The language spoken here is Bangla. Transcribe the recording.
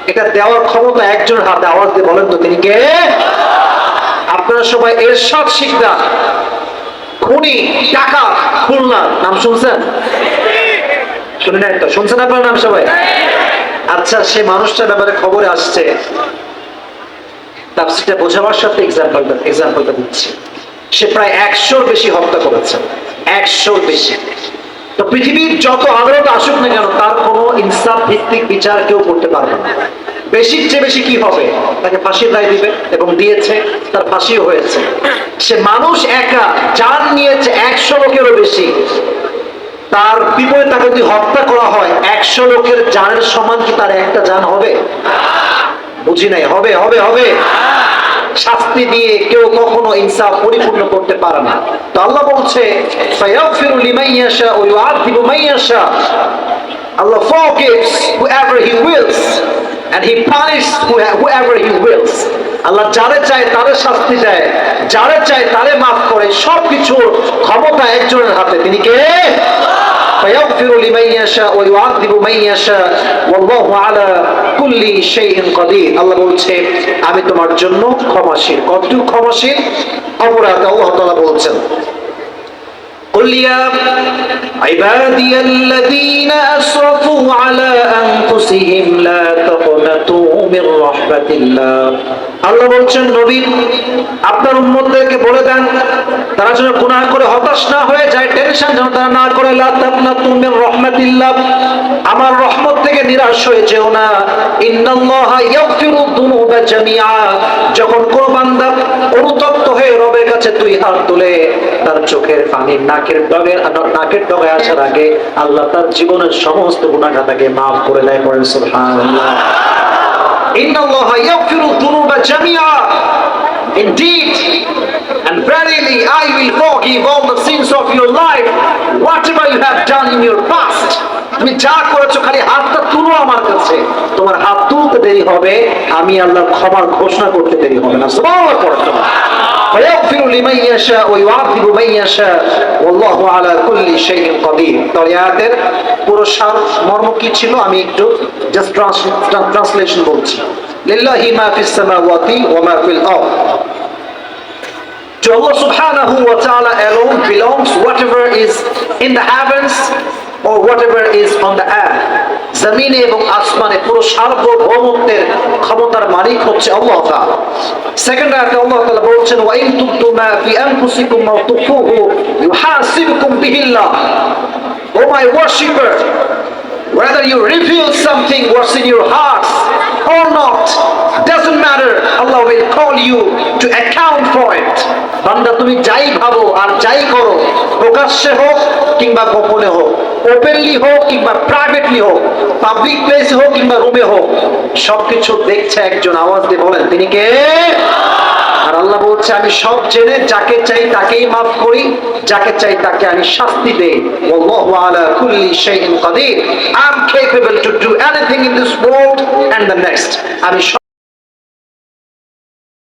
এটা দেওয়ার ক্ষমতা একজনের হাতে। আওয়াজ দিয়ে বলেন তো তিনি কে? আপনারা সবাই এরশাদ শিকদার, খুনি, টাকা, খুলনা, নাম শুনছেন? শুনে নাই তো? শুনছেন আপনার নাম সবাই? আচ্ছা, সে মানুষটার ব্যাপারে খবরে আসছে, তাফসীরটা বোঝাবার সাথে এক্সাম্পলটা দিচ্ছি। সে প্রায় 100-র বেশি হত্যা করেছে, 100-র বেশি। তো পৃথিবীর যত আদালত আসুক না কেন, তার কোনো ইনসাফ ভিত্তিক বিচার কেউ করতে পারবে না। বেশির চেয়ে বেশি কি হবে? তাকে ফাঁসির রায় দিবে, এবং দিয়েছে, তার ফাঁসিও হয়েছে। সে মানুষ একা জান নিয়েছে 100 লোকেরও বেশি। তার বিপরীতে তাকে যদি হত্যা করা হয়, 100 লোকের জানের সমান কি তার একটা জান হবে? বুঝি নাই। হবে হবে হবে। শাস্তি দিয়ে কেউ কখনো ইনসাফ পরিপূর্ণ করতে পারে না। তো আল্লাহ বলছে, ফায়াগফিরু লিমান ইয়াশা ওয়া ইউআযিবু মান ইয়াশা। Allah forgives whoever he wills and he punishes whoever he wills. আল্লাহ যারে চায় তারে শাস্তি দেয়, যারে চায় তারে মাফ করে। সবকিছুর ক্ষমতা একজনের হাতে। তিনি কে? فيغفر لمن يشاء ويعذب من يشاء والله على كل شيء قدير। আল্লাহ বলছে, আমি তোমার জন্য ক্ষমাশীল। কতটুকু ক্ষমাশীল? অপরাধ আল্লাহ তাআলা বলছেন, قل يا عبادي الذين أسرفوا على أنفسهم لا تقنطوا من رحمة الله। আল্লাহ বলছেন, নবী আপনার উম্মতদেরকে বলে দেন, তারা যেন গুনাহ করে হতাশ না হয়ে যায়, টেনশন যেন তারা না করে। লা তাকনাতু মিন রাহমাতিল্লাহ, আমার রহমত থেকে নিরাশ হয়ে যেও না। ইন্নাল্লাহা ইয়াগফিরু যুনুবা জামিআ, যখন কোন বান্দা অনুতপ্ত হয়ে রবের কাছে দুই হাত তুলে, তার চোখের পানি নাকের ডগায় আসার আগে আল্লাহ তার জীবনের সমস্ত গুনাহ তাকে maaf করে দেয়। করেন সুবহানাল্লাহ। ইন্নাল্লাহা ইয়াগফিরু যুনুবা জামিআ, indeed and verily I will forgive all the sins of your life, whatever you have done in your past. তুমি যা করেছো, খালি হাতটা তুলো আমার কাছে। তোমার হাত তুলতে দেরি হবে, আমি আল্লাহর ক্ষমার ঘোষণা করতে দেরি হবে না। সুবহানাল্লাহ পড়ো। فيغفر لمن يشاء ويعذب من يشاء والله على كل شيء قدير। তার আয়াতের পুরো সার মর্ম কি ছিল আমি একটু জাস্ট ট্রান্সলেশন বলছি। লিল্লাহি মা ফিস সামাওয়াতি ওয়া মা ফিল আরদ। To Allah subhanahu wa ta'ala alone belongs whatever is in the heavens or whatever is on the earth. জমিনে এবং আসমানে পুরো সার্বভৌমত্বের ক্ষমতার মালিক হচ্ছে আল্লাহ তাআলা। সেকেন্ড আয়াতে আল্লাহ তাআলা বলছেন, ওয়া ইন তুবতু মা ফি আনফুসিকুম আও তুখফুহু ইউহাসিবুকুম বিহিল্লাহ। ও মাই worshipper, whether you reveal something what's in your hearts or not, doesn't matter, Allah will call you to account for it. বান্দা তুমি যাই ভাবো আর যাই করো, প্রকাশ্যে হোক কিংবা গোপনে হোক, ওপেনলি হোক কিংবা প্রাইভেটলি হোক, পাবলিক প্লেসে হোক কিংবা রুমে হোক, সবকিছু দেখছে একজন। আওয়াজ দিয়ে বলেন তিনি কে? আর আল্লাহ বলছে, আমি সব জেনে যাকে চাই তাকেই মাফ করি, যাকে চাই তাকে আমি শাস্তি দেই। ওয়াল্লাহু আলা কুল্লি শাইইন Kadir. I am capable to do anything in this world and the next. আমি